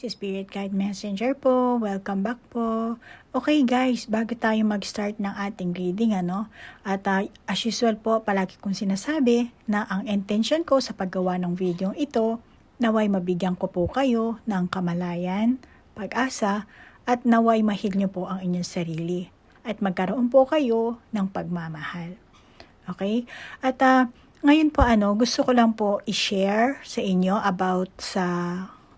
guys, Spirit Guide Messenger po. Welcome back po. Okay guys, bago tayo mag-start ng ating reading, at as usual po, palagi kong sinasabi na ang intention ko sa paggawa ng video ito, naway mabigyan ko po kayo ng kamalayan, pag-asa, at naway mahil nyo po ang inyong sarili. At magkaroon po kayo ng pagmamahal. Okay? At ngayon po gusto ko lang po i-share sa inyo about sa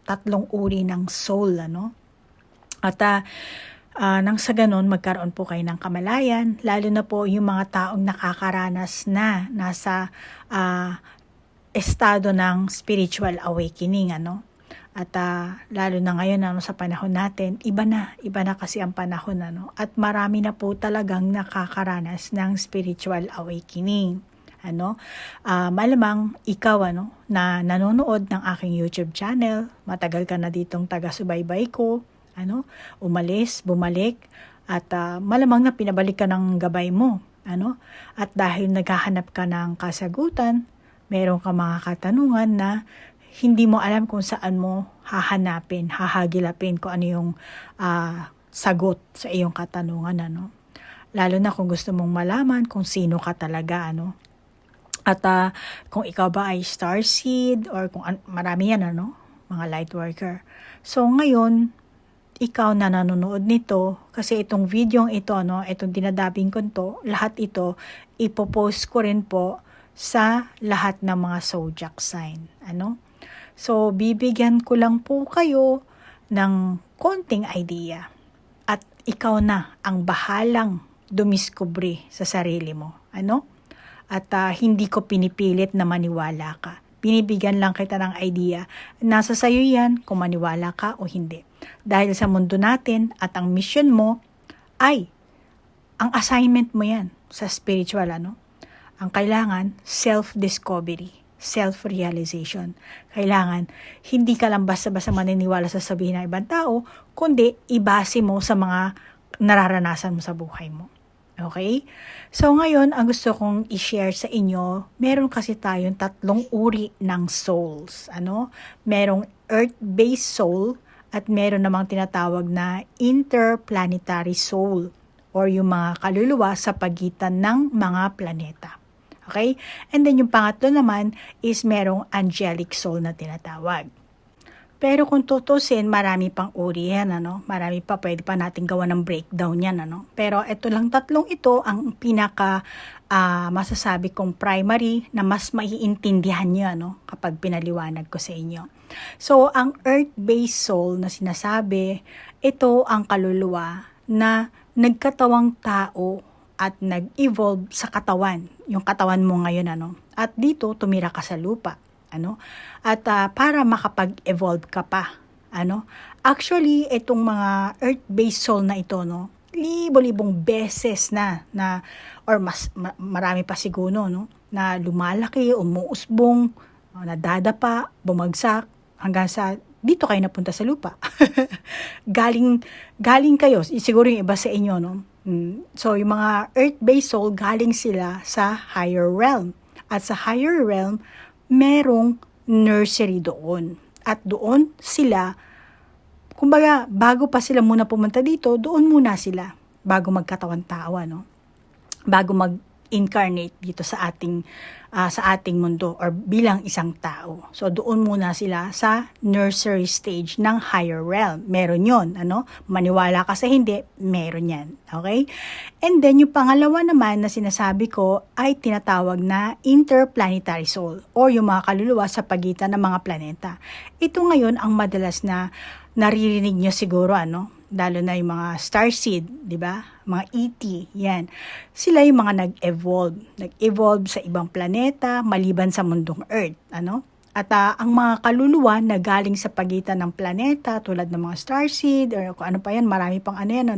tatlong uri ng soul, At nang sa ganun, magkaroon po kayo ng kamalayan, lalo na po yung mga taong nakakaranas na nasa estado ng spiritual awakening, At lalo na ngayon, sa panahon natin, iba na kasi ang panahon, At marami na po talagang nakakaranas ng spiritual awakening. Malamang ikaw na nanonood ng aking YouTube channel, matagal ka na ditong taga-subaybay ko, umalis, bumalik, at malamang na pinabalik ka ng gabay mo, at dahil naghahanap ka ng kasagutan, meron ka mga katanungan na hindi mo alam kung saan mo hahanapin, hahagilapin kung ano yung sagot sa iyong katanungan, Lalo na kung gusto mong malaman kung sino ka talaga, At kung ikaw ba ay starseed or kung marami yan, mga light worker. So ngayon, ikaw na nanonood nito, kasi itong video ito, itong dinadabing ko to, lahat ito, ipopost ko rin po sa lahat ng mga zodiac sign. So bibigyan ko lang po kayo ng konting idea. At ikaw na ang bahalang dumiskubre sa sarili mo. At hindi ko pinipilit na maniwala ka. Binibigyan lang kita ng idea. Nasa sayo yan kung maniwala ka o hindi. Dahil sa mundo natin at ang mission mo ay, ang assignment mo yan sa spiritual, Ang kailangan, self-discovery, self-realization. Kailangan, hindi ka lang basta-basta maniniwala sa sabihin ng ibang tao, kundi ibase mo sa mga nararanasan mo sa buhay mo. Okay? So ngayon, ang gusto kong i-share sa inyo, meron kasi tayong tatlong uri ng souls. Merong earth-based soul at meron namang tinatawag na interplanetary soul or yung mga kaluluwa sa pagitan ng mga planeta. Okay? And then yung pangatlo naman is merong angelic soul na tinatawag. Pero kung tutusin, marami pang uri yan, Marami pa, pwede pa natin gawa ng breakdown yan, Pero ito lang tatlong ito ang pinaka masasabi kong primary na mas maiintindihan nyo, kapag pinaliwanag ko sa inyo. So, ang earth-based soul na sinasabi, ito ang kaluluwa na nagkatawang tao at nag-evolve sa katawan, yung katawan mo ngayon, At dito, tumira ka sa lupa. At para makapag-evolve ka pa, Actually, itong mga earth-based soul na ito, libo-libong beses na or mas marami pa siguro, na lumalaki, umuusbong, nadadapa, bumagsak, hanggang sa dito kayo napunta sa lupa. galing kayo, siguro yung iba sa inyo, So, yung mga earth-based soul, galing sila sa higher realm. At sa higher realm, merong nursery doon. At doon sila, kumbaga, bago pa sila muna pumunta dito, doon muna sila, bago magkatawan tao, Bago mag-incarnate dito sa ating mundo or bilang isang tao. So, doon muna sila sa nursery stage ng higher realm. Meron yon, Maniwala ka sa hindi, meron yan. Okay? And then, yung pangalawa naman na sinasabi ko ay tinatawag na interplanetary soul or yung mga kaluluwa sa pagitan ng mga planeta. Ito ngayon ang madalas na naririnig nyo siguro, lalo na yung mga starseed, di ba? Mga ET, yan. Sila yung mga nag-evolve sa ibang planeta maliban sa mundong Earth, At ang mga kaluluwa na galing sa pagitan ng planeta tulad ng mga starseed or kung ano pa yan, marami pang yan,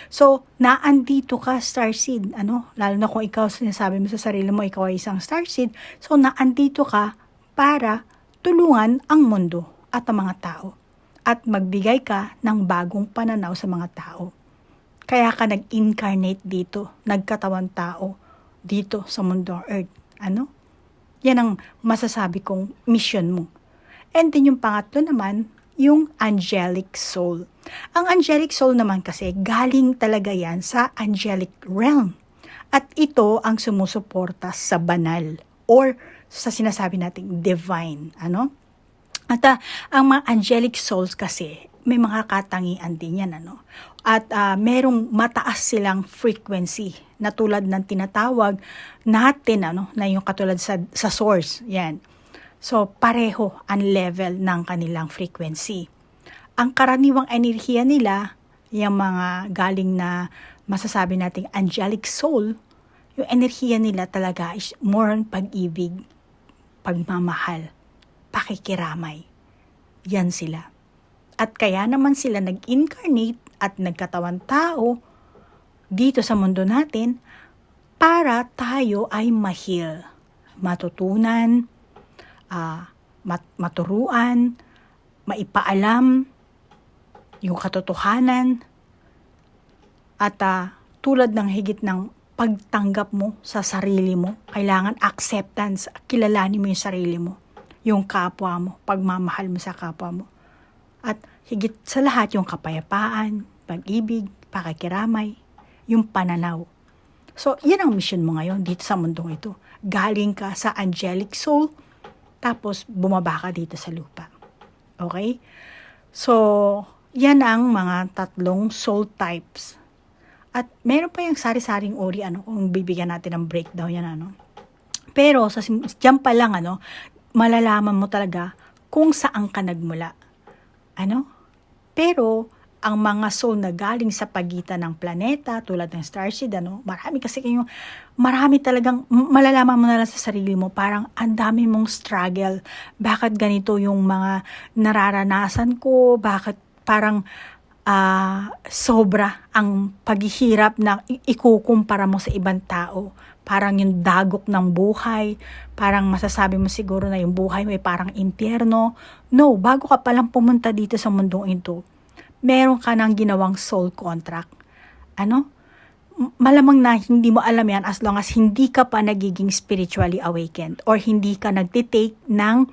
So, naandito ka starseed, Lalo na kung ikaw sinasabi mo sa sarili mo ikaw ay isang starseed, so naandito ka para tulungan ang mundo at ang mga tao. At magbigay ka ng bagong pananaw sa mga tao. Kaya ka nag-incarnate dito, nagkatawan tao dito sa mundo Earth. Yan ang masasabi kong mission mo. And then yung pangatlo naman yung angelic soul. Ang angelic soul naman kasi galing talaga yan sa angelic realm. At ito ang sumusuporta sa banal or sa sinasabi nating divine. At ang mga angelic souls kasi, may mga katangian din yan. At merong mataas silang frequency na tulad ng tinatawag natin, na yung katulad sa source. Yan. So, pareho ang level ng kanilang frequency. Ang karaniwang enerhiya nila, yung mga galing na masasabi nating angelic soul, yung enerhiya nila talaga is more on pag-ibig, pagmamahal, pakikiramay. Yan sila. At kaya naman sila nag-incarnate at nagkatawan tao dito sa mundo natin para tayo ay ma-heal, matutunan, maturuan, maipaalam yung katotohanan at tulad ng higit ng pagtanggap mo sa sarili mo, kailangan acceptance, kilalanin mo yung sarili mo, yung kapwa mo, pagmamahal mo sa kapwa mo. At higit sa lahat yung kapayapaan, pag-ibig, pakikiramay, yung pananaw. So, yan ang mission mo ngayon dito sa mundong ito. Galing ka sa angelic soul, tapos bumaba ka dito sa lupa. Okay? So, yan ang mga 3 soul types. At meron pa yung sari-saring uri, kung bibigyan natin ng breakdown yan, Pero, diyan pa lang, malalaman mo talaga kung saan ka nagmula. Pero, ang mga soul na galing sa pagitan ng planeta, tulad ng starseed, marami talagang, malalaman mo na lang sa sarili mo, parang ang dami mong struggle. Bakit ganito yung mga nararanasan ko? Bakit parang sobra ang paghihirap na ikukumpara mo sa ibang tao? Parang yung dagok ng buhay, parang masasabi mo siguro na yung buhay mo ay parang impyerno. No, bago ka palang pumunta dito sa mundong ito, meron ka nang ginawang soul contract. Malamang na hindi mo alam yan as long as hindi ka pa nagiging spiritually awakened or hindi ka nagtitake ng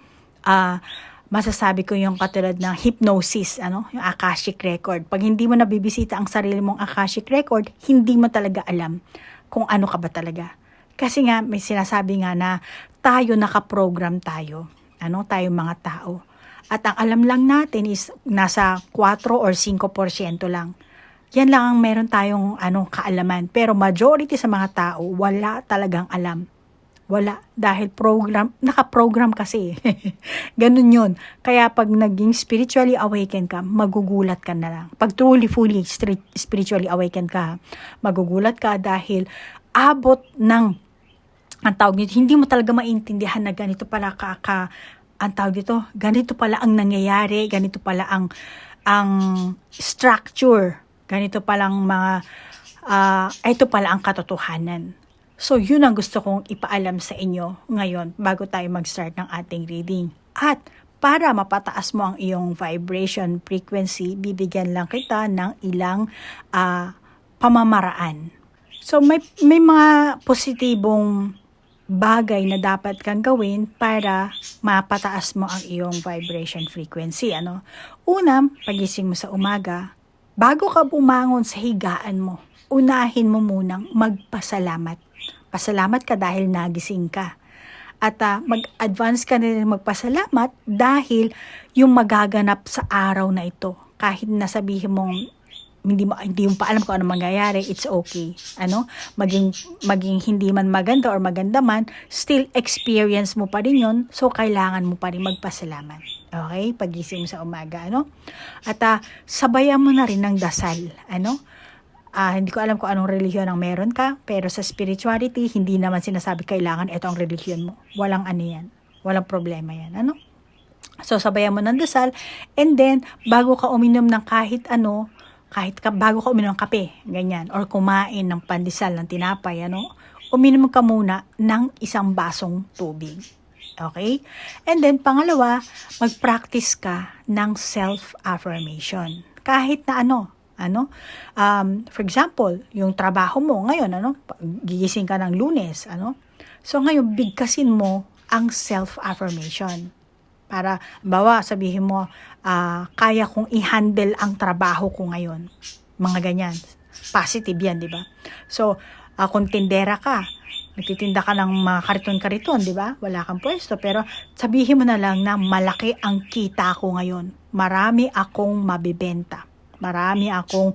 masasabi ko yung katulad ng hypnosis, yung Akashic record. Pag hindi mo nabibisita ang sarili mong Akashic record, hindi mo talaga alam kung ano ka ba talaga. Kasi nga, may sinasabi nga na tayo nakaprogram tayo. Tayo mga tao. At ang alam lang natin is nasa 4 or 5% lang. Yan lang ang meron tayong kaalaman. Pero majority sa mga tao, wala talagang alam. Wala. Dahil nakaprogram kasi. Ganun yun. Kaya pag naging spiritually awakened ka, magugulat ka na lang. Pag fully spiritually awakened ka, magugulat ka dahil abot ng, ang tawag nito, hindi mo talaga maintindihan na ganito pala ang tawag dito, ganito pala ang nangyayari, ganito pala ang structure, ganito palang ito pala ang katotohanan. So, yun ang gusto kong ipaalam sa inyo ngayon bago tayo mag-start ng ating reading. At para mapataas mo ang iyong vibration frequency, bibigyan lang kita ng ilang pamamaraan. So, may mga positibong bagay na dapat kang gawin para mapataas mo ang iyong vibration frequency. Una, pagising mo sa umaga, bago ka bumangon sa higaan mo, unahin mo munang magpasalamat. Pasalamat ka dahil nagising ka. At mag-advance ka na rin magpasalamat dahil yung magaganap sa araw na ito. Kahit nasabihin mong hindi mo pa alam kung ano mangyayari, it's okay. Maging hindi man maganda or maganda man, still experience mo pa rin yun. So, kailangan mo pa rin magpasalamat. Okay? Pagising mo sa umaga, At sabayan mo na rin ng dasal, hindi ko alam kung anong relihiyon ang meron ka, pero sa spirituality, hindi naman sinasabi kailangan ito ang relihiyon mo. Walang yan. Walang problema yan, So, sabayan mo ng dasal, and then, bago ka uminom ng bago ka uminom ng kape, ganyan, or kumain ng pandesal, ng tinapay, uminom ka muna ng 1 basong tubig. Okay? And then, pangalawa, mag-practice ka ng self-affirmation. Kahit na for example, yung trabaho mo ngayon, gigising ka ng Lunes, So, ngayon, bigkasin mo ang self-affirmation. Para, bawa, sabihin mo, kaya kong i-handle ang trabaho ko ngayon. Mga ganyan. Positive yan, di ba? So, kung tindera ka, nagtitinda ka ng mga kariton-kariton, di ba? Wala kang pwesto. Pero sabihin mo na lang na malaki ang kita ko ngayon. Marami akong mabibenta. Marami akong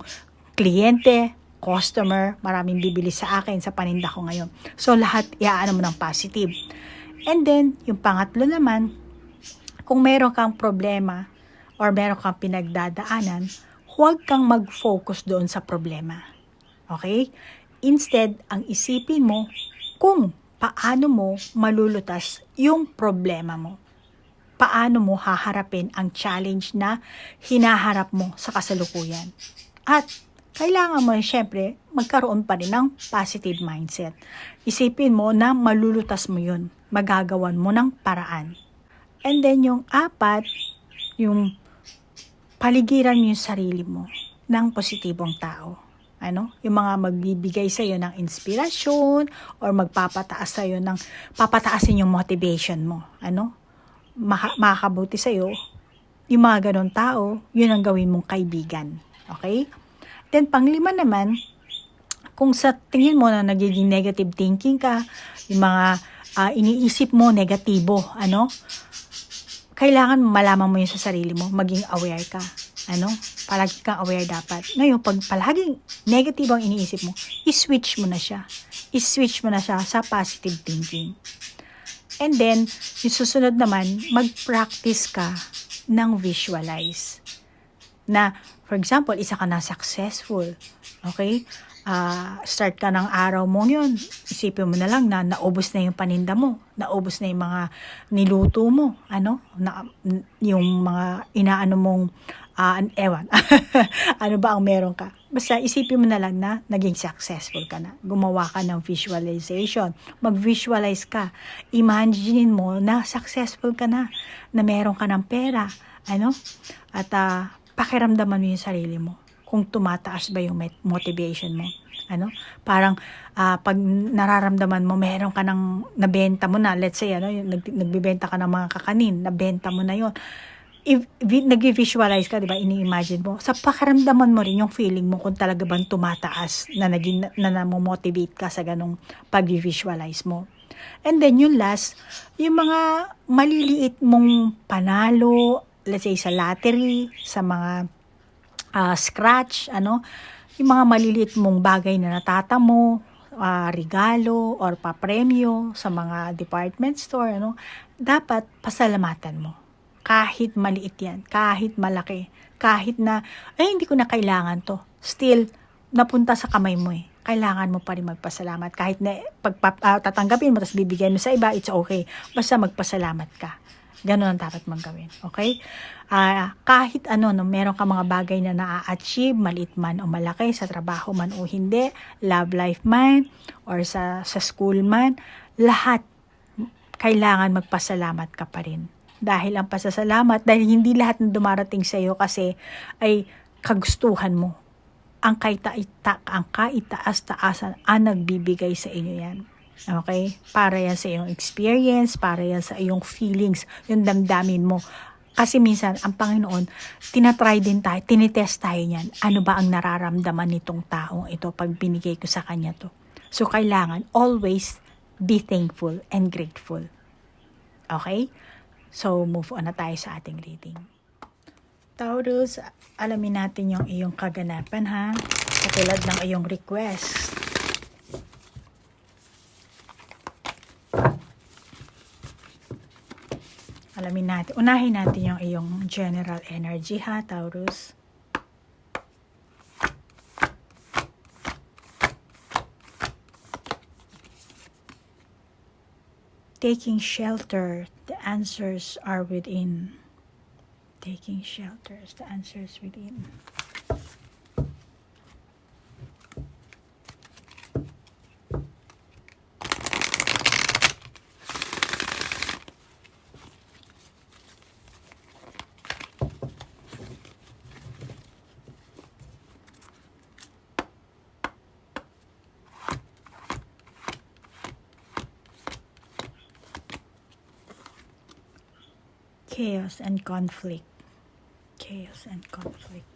kliyente, customer, maraming bibili sa akin sa paninda ko ngayon. So, lahat iaano mo ng positive. And then, yung pangatlo naman, kung meron kang problema or meron kang pinagdadaanan, huwag kang mag-focus doon sa problema. Okay? Instead, ang isipin mo kung paano mo malulutas yung problema mo. Paano mo haharapin ang challenge na hinaharap mo sa kasalukuyan. At kailangan mo, syempre, magkaroon pa rin ng positive mindset. Isipin mo na malulutas mo yun. Magagawan mo ng paraan. And then yung 4, yung paligiran mo yung sarili mo ng positibong tao. Yung mga magbibigay sa iyo ng inspirasyon or magpapataas sa iyo ng papataasin yung motivation mo. Makakabuti sa iyo yung mga ganong tao, yun ang gawin mong kaibigan. Okay? Then 5 naman, kung sa tingin mo na nagiging negative thinking ka, yung mga iniisip mo negatibo, kailangan malaman mo yun sa sarili mo, maging aware ka. Palagi kang aware dapat. Ngayon, pag palaging negative ang iniisip mo, i-switch mo na siya. I-switch mo na siya sa positive thinking. And then, yung susunod naman, mag-practice ka ng visualize. Na, for example, isa ka na successful. Okay? Start ka ng araw mo yun, isipin mo na lang na naubos na yung paninda mo, naubos na yung mga niluto mo, yung mga inaano mong, ewan, ano ba ang meron ka. Basta isipin mo na lang na naging successful ka na. Gumawa ka ng visualization. Mag-visualize ka. Imagine mo na successful ka na meron ka ng pera, at pakiramdaman mo yung sarili mo. Kung tumataas ba yung motivation mo. Parang pag nararamdaman mo, meron ka ng nabenta mo na, let's say, nagbibenta ka ng mga kakanin, nabenta mo na yon. Nag-visualize ka, di ba? Ini-imagine mo. Sa pakiramdaman mo rin yung feeling mo kung talaga bang tumataas na namomotivate ka sa ganong pag-visualize mo. And then yung last, yung mga maliliit mong panalo, let's say sa lottery, sa mga scratch, yung mga maliliit mong bagay na natatamo, regalo or papremyo sa mga department store, dapat pasalamatan mo. Kahit maliit yan, kahit malaki, kahit na, hindi ko na kailangan to. Still, napunta sa kamay mo eh. Kailangan mo pa rin magpasalamat. Kahit na tatanggapin mo, tapos bibigyan mo sa iba, it's okay. Basta magpasalamat ka. Ganun ang dapat mong gawin. Okay? Kahit meron ka mga bagay na na-achieve, maliit man o malaki, sa trabaho man o hindi, love life man, or sa school man, lahat, kailangan magpasalamat ka pa rin. Dahil ang pasasalamat, dahil hindi lahat ng dumarating sa iyo kasi ay kagustuhan mo. Ang kaitaas-taasan ang nagbibigay sa inyo yan. Okay? Para yan sa iyong experience, para yan sa iyong feelings, yung damdamin mo. Kasi minsan, ang Panginoon, tinatry din tayo, tinitest tayo niyan. Ano ba ang nararamdaman nitong taong ito pag binigay ko sa kanya to? So, kailangan always be thankful and grateful. Okay? So, move on na tayo sa ating reading. Taurus, alamin natin yung iyong kaganapan, ha? Katulad ng iyong request. Alamin natin. Unahin natin yung iyong general energy, ha, Taurus. Taking shelter, the answers are within. Taking shelters, the answers within. Chaos and conflict. Chaos and conflict.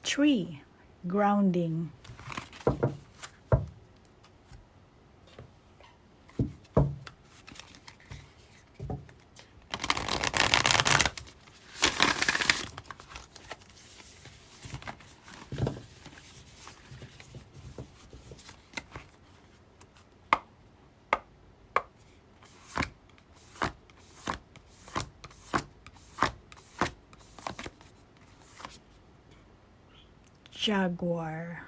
Tree, grounding. Jaguar.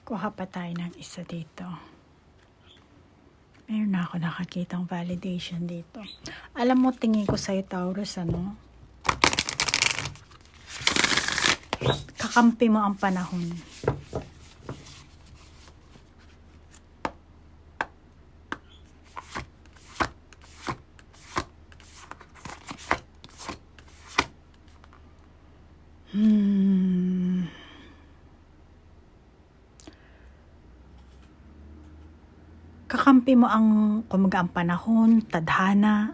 Kuha pa tayo ng isa dito. Meron na ako nakakitang validation dito. Alam mo, tingin ko sa'yo, Taurus, ano? Kakampi mo ang panahon. Kakampi mo ang kumaga ang panahon, tadhana.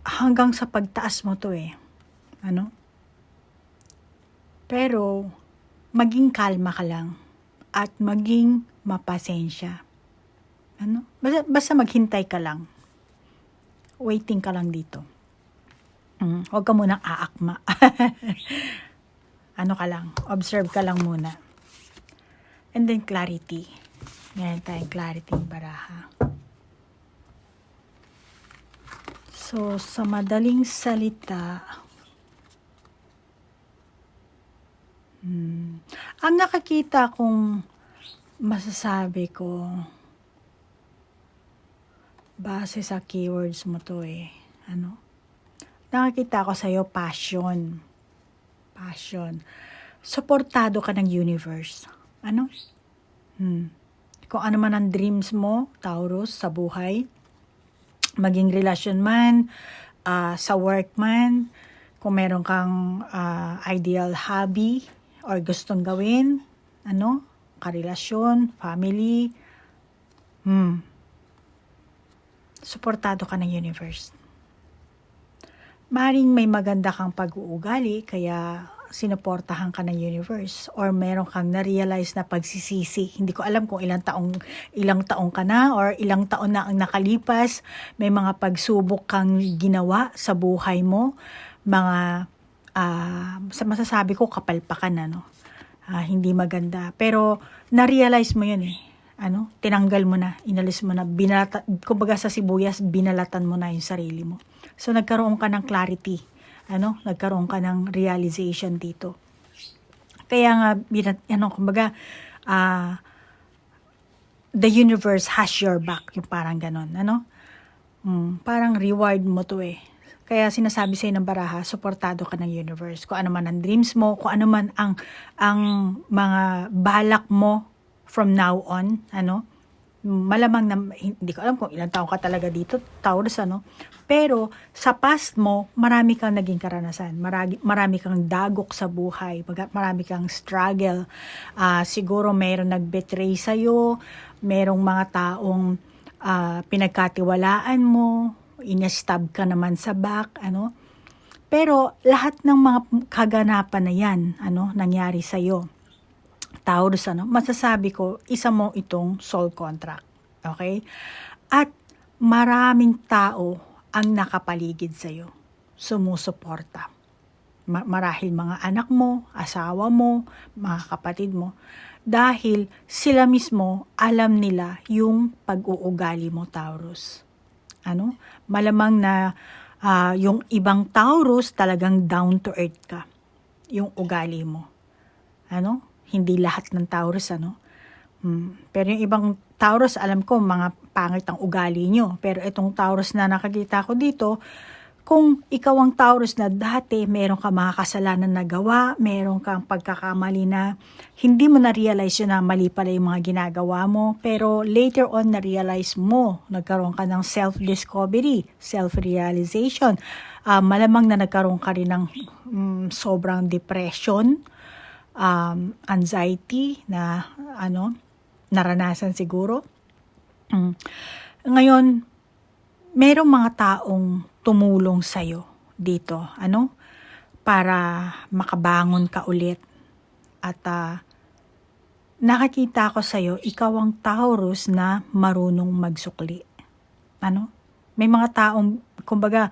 Hanggang sa pagtaas mo to ano? Pero maging kalma ka lang at maging mapasensya. Ano? Basta maghintay ka lang. Waiting ka lang dito. Huwag ka munang aakma. Ano ka lang, observe ka lang muna. And then clarity. Meron tayong clarity yung baraha. So, sa madaling salita, ang nakakita kong masasabi ko, base sa keywords mo to ano? Nakakita ko sa'yo passion. Passion. Suportado ka ng universe. Ano? Kung ano man ang dreams mo, Taurus, sa buhay, maging relasyon man, sa work man, kung meron kang ideal hobby or gustong gawin, ano? Karelasyon, family, suportado ka ng universe. Maring may maganda kang pag-uugali, kaya sinuportahan ka ng universe, or meron kang na-realize na pagsisisi. Hindi ko alam kung ilang taong ka na or ilang taon na ang nakalipas. May mga pagsubok kang ginawa sa buhay mo, mga masasabi ko kapalpakan, ano? Hindi maganda. Pero na-realize mo yun ano? Tinanggal mo na, inalis mo na, kumbaga sa sibuyas, binalatan mo na yung sarili mo. So, nagkaroon ka ng clarity. Ano? Nagkaroon ka ng realization dito. Kaya nga, kumbaga, the universe has your back. Yung parang ganon, ano? Parang reward mo to Kaya sinasabi sa'yo ng baraha, suportado ka ng universe. Kung ano man ang dreams mo, kung ano man ang mga balak mo from now on, ano? Malamang na, hindi ko alam kung ilang taon ka talaga dito, Taurus, ano? Pero sa past mo, marami kang naging karanasan. Marami kang dagok sa buhay. Marami kang struggle. Siguro mayroong nag-betray sa'yo. Merong mga taong pinagkatiwalaan mo. Inestab ka naman sa back. Ano? Pero lahat ng mga kaganapan na yan, ano, nangyari sa'yo. Taurus, ano, masasabi ko, isa mo itong soul contract. Okay? At maraming tao ang nakapaligid sa'yo. Sumusuporta. Marahil mga anak mo, asawa mo, mga kapatid mo. Dahil sila mismo alam nila yung pag-uugali mo, Taurus. Ano? Malamang na yung ibang Taurus talagang down to earth ka. Yung ugali mo. Ano? Hindi lahat ng Taurus, ano? Pero yung ibang Taurus, alam ko, mga pangit ang ugali nyo. Pero itong Taurus na nakakita ko dito, kung ikaw ang Taurus na dati meron ka mga kasalanan na gawa, meron kang pagkakamali na hindi mo na-realize yun na mali pala yung mga ginagawa mo, pero later on na-realize mo, nagkaroon ka ng self-discovery, self-realization. Malamang na nagkaroon ka rin ng sobrang depression, anxiety na naranasan siguro. Ngayon, merong mga taong tumulong sa'yo dito, para makabangon ka ulit. At nakakita ko sa'yo, ikaw ang Taurus na marunong magsukli. May mga taong, kumbaga,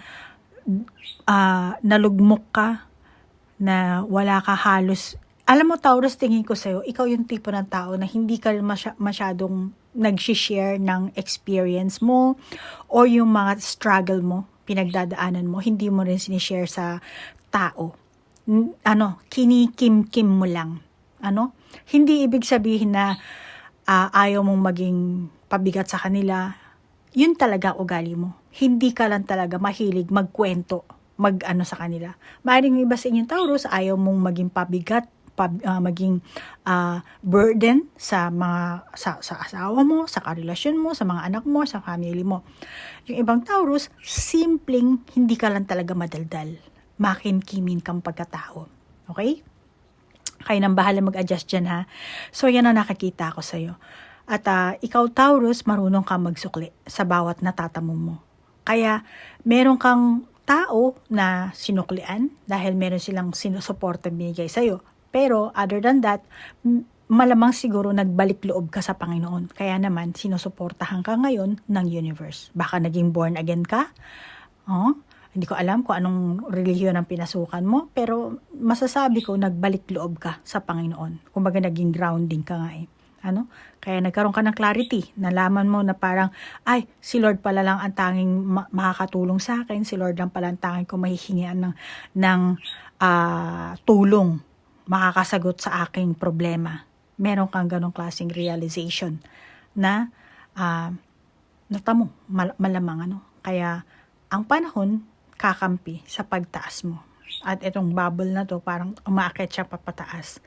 nalugmok ka, na wala ka halos. Alam mo, Taurus, tingin ko sa'yo, ikaw yung tipo ng tao na hindi ka masyadong nag-share ng experience mo o yung mga struggle mo, pinagdadaanan mo, hindi mo rin sinishare sa tao. Kinikim-kim mo lang. Hindi ibig sabihin na ayaw mong maging pabigat sa kanila. Yun talaga ugali mo. Hindi ka lang talaga mahilig magkwento, sa kanila. Maaaring iba sa inyong Taurus, ayaw mong maging pabigat, maging burden sa asawa mo, sa karelasyon mo, sa mga anak mo, sa family mo. Yung ibang Taurus, simpleng hindi ka lang talaga madaldal. Makin-kimin kang pagkatao. Okay? Kayo nang bahala mag-adjust dyan, ha? So, yan ang nakakita ko sa'yo. At ikaw, Taurus, marunong kang magsukli sa bawat natatamong mo. Kaya, meron kang tao na sinuklian dahil meron silang sinusuporta binigay sa'yo. Pero other than that, malamang siguro nagbalik loob ka sa Panginoon. Kaya naman, sinusuportahan ka ngayon ng universe. Baka naging born again ka. Hindi ko alam kung anong relihiyon ang pinasukan mo. Pero masasabi ko, nagbalik loob ka sa Panginoon. Kumbaga naging grounding ka nga eh. Kaya nagkaroon ka ng clarity. Nalaman mo na parang, si Lord pala lang ang tanging makakatulong sa akin. Si Lord lang pala ang tanging ko mahihingian ng tulong, makakasagot sa aking problema. Meron kang ganong klaseng realization na natamo, malamang Kaya ang panahon kakampi sa pagtaas mo. At itong bubble na to parang umaakit siya papataas.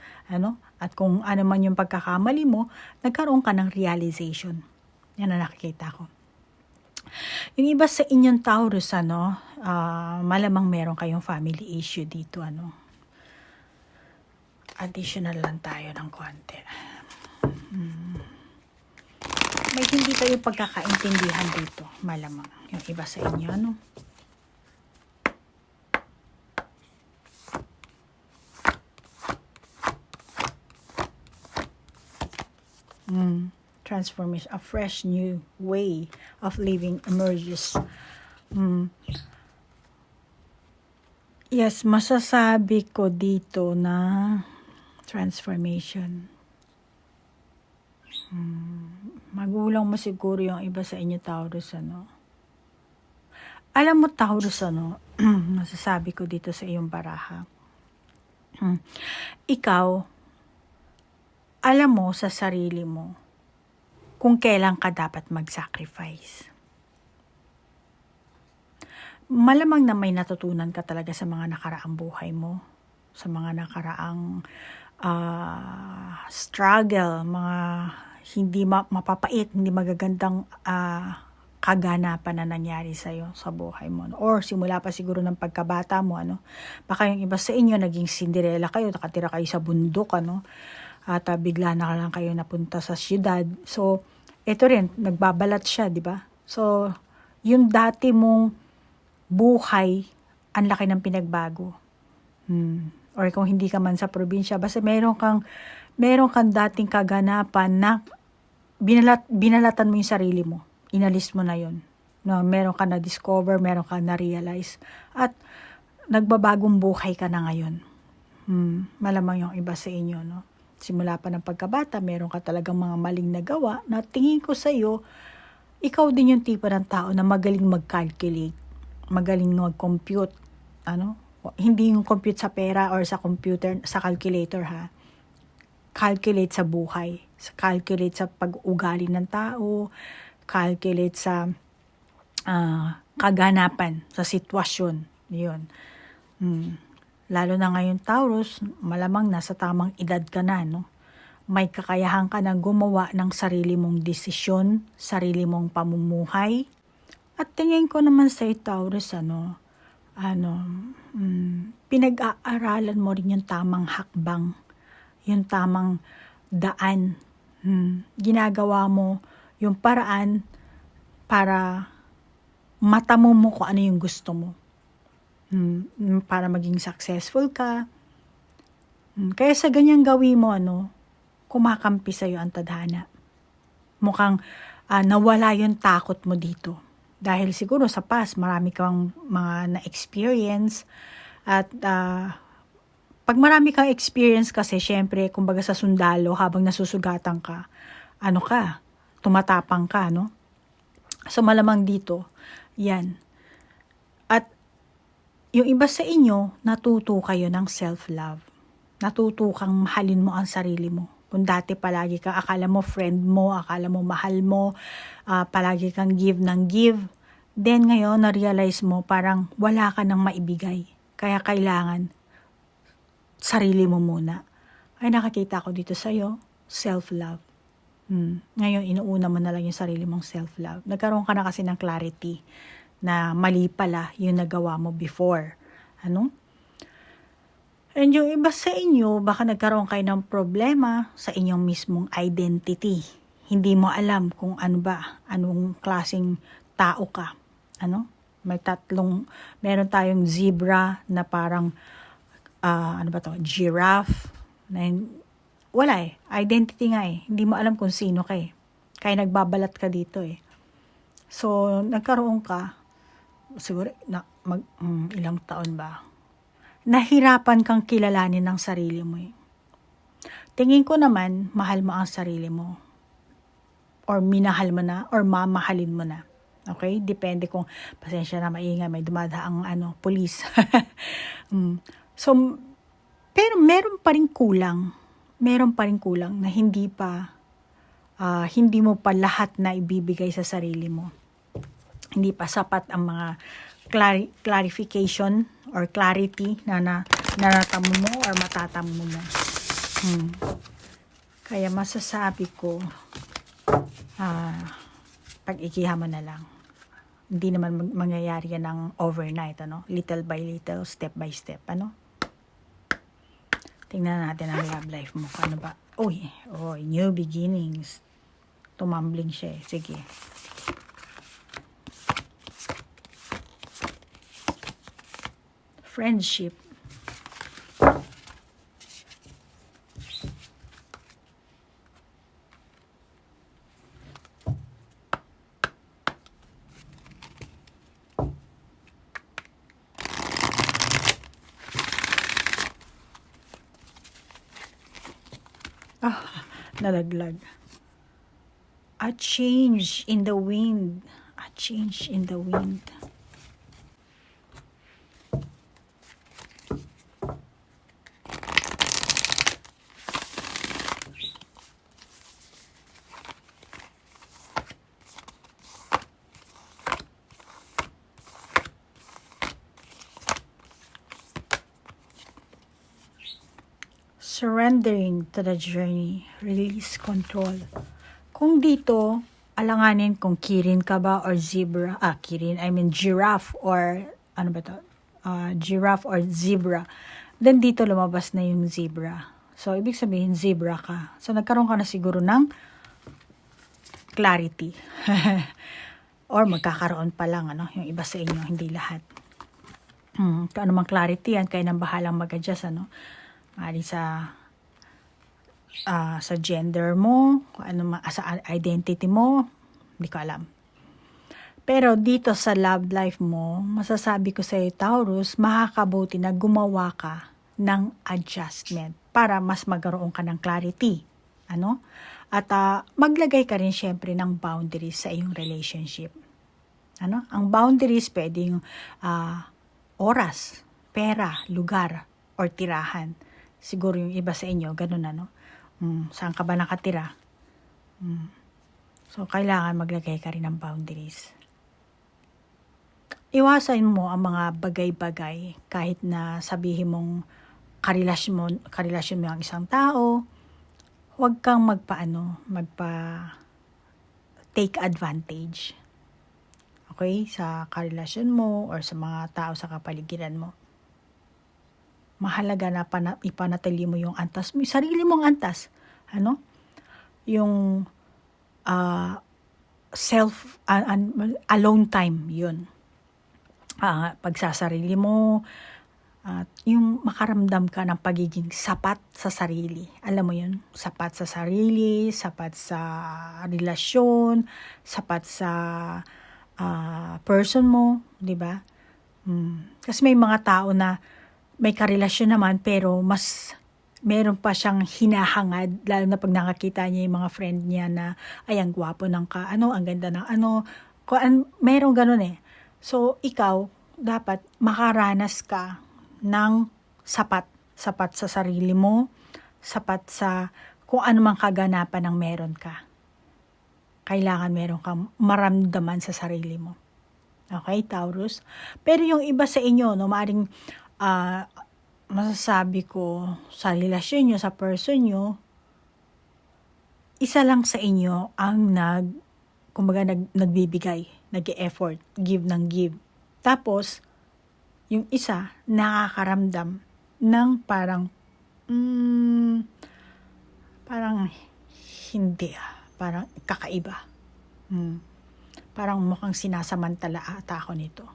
At kung ano man yung pagkakamali mo, nagkaroon ka ng realization. Yan ang nakikita ko. Yung iba sa inyong Taurus, malamang meron kayong family issue dito, Additional lang tayo ng konti. May hindi kayo pagkakaintindihan dito, malamang. Yung iba sa inyo, Transformation, a fresh new way of living emerges. Yes, masasabi ko dito na transformation. Magulang mo siguro yung iba sa inyo, Taurus, Alam mo, Taurus, masasabi ko dito sa iyong baraha. Ikaw, alam mo sa sarili mo kung kailan ka dapat mag-sacrifice. Malamang na may natutunan ka talaga sa mga nakaraang buhay mo, sa mga nakaraang struggle, mga hindi mapapait, hindi magagandang kaganapan na nangyari sa'yo sa buhay mo. Or simula pa siguro ng pagkabata mo, Baka yung iba sa inyo, naging Cinderella kayo, nakatira kayo sa bundok, At bigla na lang kayo napunta sa syudad. So, ito rin, nagbabalat siya, di ba? So, yung dati mong buhay, ang laki ng pinagbago. Or kung hindi ka man sa probinsya, basta meron kang dating kaganapan na binalatan mo yung sarili mo. Inalis mo na yun. Meron ka na-discover, meron ka na-realize. At nagbabagong buhay ka na ngayon. Malamang yung iba sa inyo, Simula pa ng pagkabata, meron ka talagang mga maling nagawa na tingin ko sa'yo, ikaw din yung tipo ng tao na magaling mag-calculate, magaling mag-compute, Hindi yung compute sa pera or sa computer, sa calculator, ha. Calculate sa buhay. calculate sa pag-ugali ng tao, calculate sa kaganapan, sa sitwasyon. Yun. Lalo na ngayon, Taurus, malamang nasa tamang edad ka na, no? May kakayahan ka na gumawa ng sarili mong desisyon, sarili mong pamumuhay. At tingin ko naman sa Taurus, pinag-aaralan mo rin yung tamang hakbang, yung tamang daan. Ginagawa mo yung paraan para matamo mo kung ano yung gusto mo. Para maging successful ka. Kaya sa ganyang gawin mo, kumakampi sa'yo ang tadhana. Mukhang nawala yung takot mo dito. Dahil siguro sa past, marami kang mga na-experience. At pag marami kang experience kasi, syempre, kumbaga sa sundalo, habang nasusugatan ka, tumatapang ka, no? So malamang dito, yan. At yung iba sa inyo, natuto kayo ng self-love. Natuto kang mahalin mo ang sarili mo. Kung dati palagi kang akala mo friend mo, akala mo mahal mo, palagi kang give ng give, then ngayon na-realize mo parang wala ka nang maibigay. Kaya kailangan sarili mo muna. Ay nakakita ko dito sa'yo, self-love. Ngayon inuuna mo na lang yung sarili mong self-love. Nagkaroon ka na kasi ng clarity na mali pala yung nagawa mo before. And yung iba sa inyo, baka nagkaroon kayo ng problema sa inyong mismong identity. Hindi mo alam kung anong klaseng tao ka. Meron tayong zebra na parang, giraffe. Wala identity nga Hindi mo alam kung sino ka Kaya nagbabalat ka dito So, nagkaroon ka, siguro, ilang taon ba? Nahirapan kang kilalanin ng sarili mo Tingin ko naman, mahal mo ang sarili mo. Or minahal mo na, or mamahalin mo na. Okay? Depende kung, pasensya na maingay, may dumadaang pulis. So, pero meron pa rin kulang. Meron pa rin kulang na hindi mo pa lahat na ibibigay sa sarili mo. Hindi pa sapat ang mga clarification or clarity na natamo mo or matatamo mo. Kaya masasabi ko, pag-ikihan mo na lang. Hindi naman mangyayari yan ng overnight, little by little, step by step, Tingnan natin ang love life mo. Ano ba? New beginnings. Tumambling siya Sige. Friendship. Nalaglag. A change in the wind. A change in the wind. Surrendering to the journey. Release control. Kung dito, alanganin kung kirin ka ba or zebra. Giraffe or, giraffe or zebra. Then dito lumabas na yung zebra. So, ibig sabihin, zebra ka. So, nagkaroon ka na siguro ng clarity. Or magkakaroon pa lang, yung iba sa inyo, hindi lahat. Kung ano mang clarity yan, kayo nang bahalang mag-adjust, Mali sa gender mo, sa identity mo, hindi ko alam. Pero dito sa love life mo, masasabi ko sa Taurus, makakabuti na gumawa ka ng adjustment para mas magkaroon ka ng clarity. At maglagay ka rin syempre ng boundaries sa iyong relationship. Ang boundaries pwedeng oras, pera, lugar, or tirahan. Siguro yung iba sa inyo, ganun saan ka ba nakatira? So, kailangan maglagay ka rin ng boundaries. Iwasan mo ang mga bagay-bagay kahit na sabihin mong karelasyon mo ang isang tao, huwag kang take advantage. Okay? Sa karelasyon mo or sa mga tao sa kapaligiran mo. Mahalaga na ipanatili mo yung antas mo, sarili mong antas. Yung alone time, yun. Pagsasarili mo, at yung makaramdam ka ng pagiging sapat sa sarili. Alam mo yun? Sapat sa sarili, sapat sa relasyon, sapat sa person mo, di ba? Kasi may mga tao na may karelasyon naman pero meron pa siyang hinahangad, lalo na pag nakakita niya yung mga friend niya na ay ang gwapo ng ang ganda ng meron ganun eh. So ikaw dapat makaranas ka ng sapat sa sarili mo, sapat sa kung ano mang kaganapan ng meron ka. Kailangan meron kang maramdaman sa sarili mo. Okay, Taurus? Pero yung iba sa inyo, maaaring masasabi ko sa relasyon nyo, sa person nyo, isa lang sa inyo ang nagbibigay, nag-e-effort, give ng give. Tapos, yung isa, nakakaramdam ng parang hindi, parang kakaiba. Parang mukhang sinasamantala ata ako nito.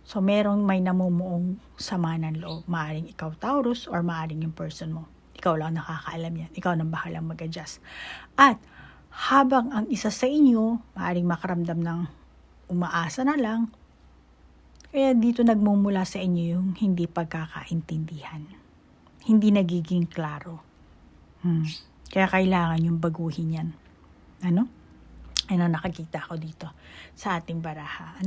So, may namumuong sama ng loob. Maaring ikaw, Taurus, or maaring yung person mo. Ikaw lang nakakaalam yan. Ikaw nang bahalang mag-adjust. At, habang ang isa sa inyo, maaring makaramdam ng umaasa na lang, kaya dito nagmumula sa inyo yung hindi pagkakaintindihan. Hindi nagiging klaro. Kaya kailangan yung baguhin yan. Ano nakikita ko dito sa ating baraha.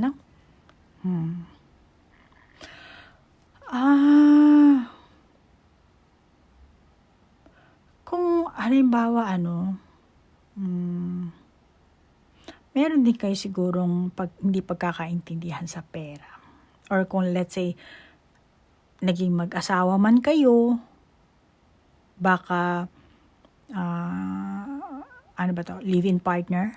Kung halimbawa meron din kayo sigurong hindi pagkakaintindihan sa pera. Or kung let's say, naging mag-asawa man kayo, baka, live-in partner,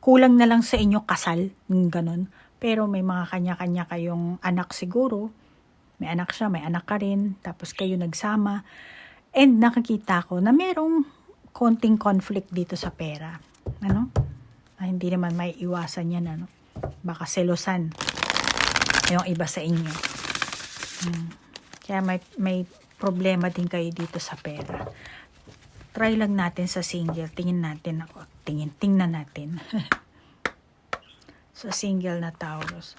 kulang na lang sa inyo kasal, ganun. Pero may mga kanya-kanya kayong anak siguro, may anak siya, may anak ka rin, tapos kayo nagsama, and nakikita ko na merong konting conflict dito sa pera. Hindi naman may iwasan yan, baka selosan yung iba sa inyo. Kaya may problema din kayo dito sa pera. Try lang natin sa single. Tingnan natin. Sa single na Taurus.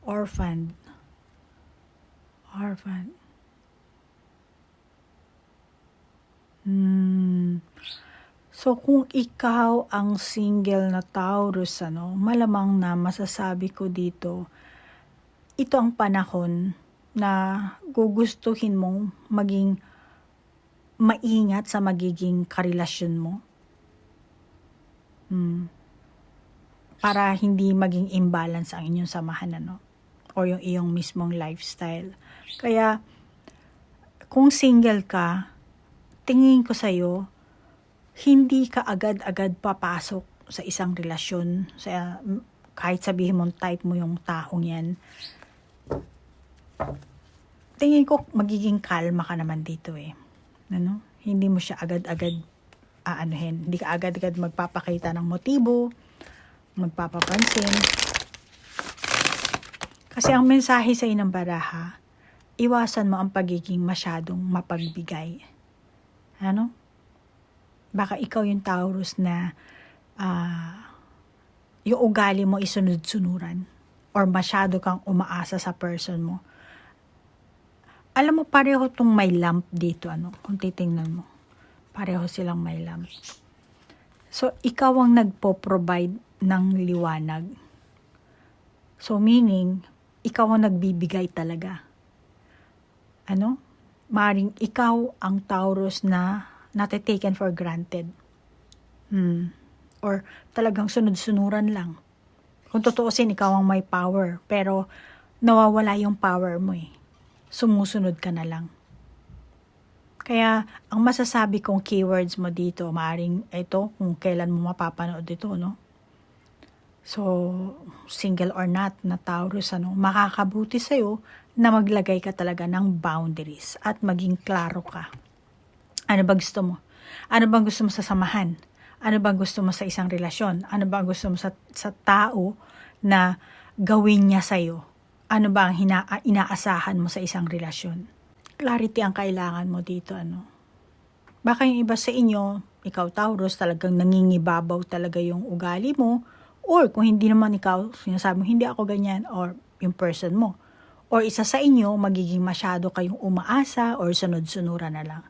Orphan. So, kung ikaw ang single na Taurus, malamang na masasabi ko dito, ito ang panahon na gugustuhin mong maging maingat sa magiging karelasyon mo. Para hindi maging imbalance ang inyong samahan, o yung iyong mismong lifestyle. Kaya, kung single ka, tingin ko sa'yo, hindi ka agad-agad papasok sa isang relasyon. Kahit sabihin mong type mo yung taong yan. Tingin ko magiging kalma ka naman dito eh. Hindi mo siya agad-agad hindi ka agad-agad magpapakita ng motibo, magpapapansin. Kasi ang mensahe sa inang baraha, iwasan mo ang pagiging masyadong mapagbigay. Baka ikaw yung Taurus na yung ugali mo isunod-sunuran or masyado kang umaasa sa person mo. Alam mo, pareho tong may lamp dito, kung titingnan mo. Pareho silang may lamp. So, ikaw ang nagpo-provide ng liwanag. So, meaning, ikaw ang nagbibigay talaga. maring ikaw ang Taurus na taken for granted. Or talagang sunod-sunuran lang. Kung tutuusin, ikaw ang may power, pero nawawala yung power mo eh. Sumusunod ka na lang. Kaya, ang masasabi kong keywords mo dito, maaring ito, kung kailan mo mapapanood ito, no? So, single or not na Taurus, makakabuti sa'yo na maglagay ka talaga ng boundaries at maging klaro ka. Ano ba gusto mo? Ano bang gusto mo sa samahan? Ano bang gusto mo sa isang relasyon? Ano bang gusto mo sa tao na gawin niya sa'yo? Ano ba ang inaasahan mo sa isang relasyon? Clarity ang kailangan mo dito, Baka yung iba sa inyo, ikaw Taurus, talagang nangingibabaw talaga yung ugali mo, or kung hindi naman ikaw, sinasabi mo, hindi ako ganyan, or yung person mo. Or isa sa inyo, magiging masyado kayong umaasa, or sunod-sunuran na lang.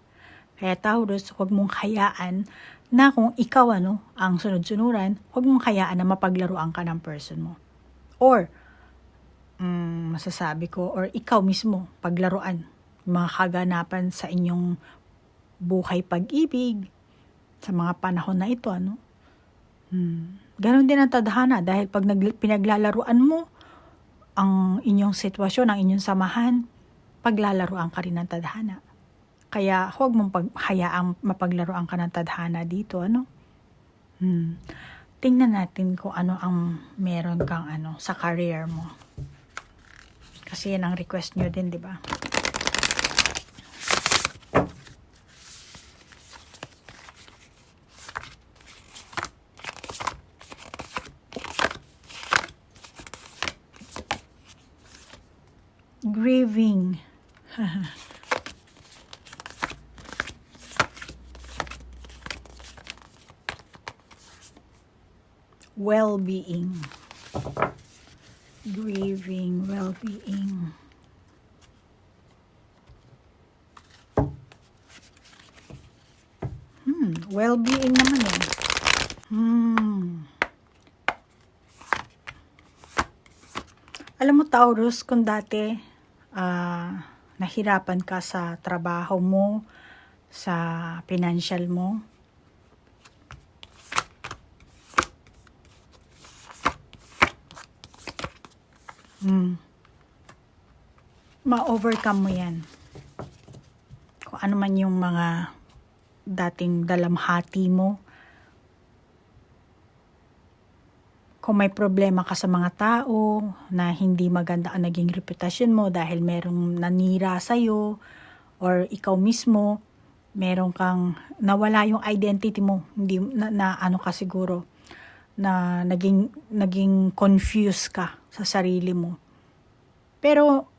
Kaya Taurus, huwag mong hayaan na kung ikaw ang sunod-sunuran, huwag mong hayaan na mapaglaruan ka ng person mo. Or, masasabi ko, or ikaw mismo, paglaruan, mga kaganapan sa inyong buhay pag-ibig, sa mga panahon na ito, Ganon din ang tadhana, dahil pag pinaglalaruan mo ang inyong sitwasyon, ang inyong samahan, paglalaruan ka rin ng tadhana. Kaya huwag mong hayaang mapaglaruan ka ng tadhana dito, Tingnan natin kung ano ang meron kang sa career mo. Kasi yan ang request nyo din, di ba? Grieving. Well-being. Grieving, well-being. Well-being naman eh. Alam mo Taurus, kung dati nahirapan ka sa trabaho mo, sa financial mo, ma-overcome mo yan. Kung ano man yung mga dating dalamhati mo, kung may problema ka sa mga tao na hindi maganda ang naging reputasyon mo dahil merong nanira sa'yo, or ikaw mismo, meron kang nawala yung identity mo, hindi na ka siguro, na naging confused ka sa sarili mo. Pero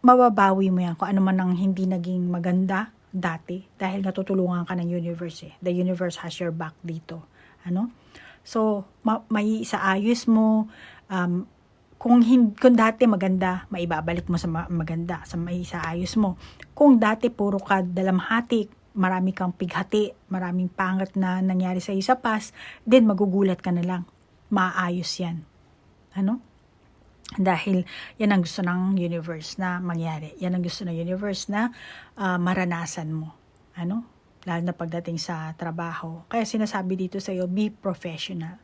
mababawi mo yan kung ano man ang hindi naging maganda dati, dahil natutulungan ka ng universe eh. The universe has your back dito. So, may isaayos mo, kung dati maganda, maibabalik mo sa maganda, sa may isaayos mo. Kung dati puro ka dalamhati, marami kang pighati, maraming pangat na nangyari sa iyo sa past, then magugulat ka na lang. Maayos yan. Dahil yan ang gusto ng universe na mangyari. Yan ang gusto ng universe na maranasan mo. Lalo na pagdating sa trabaho. Kaya sinasabi dito sa iyo, be professional.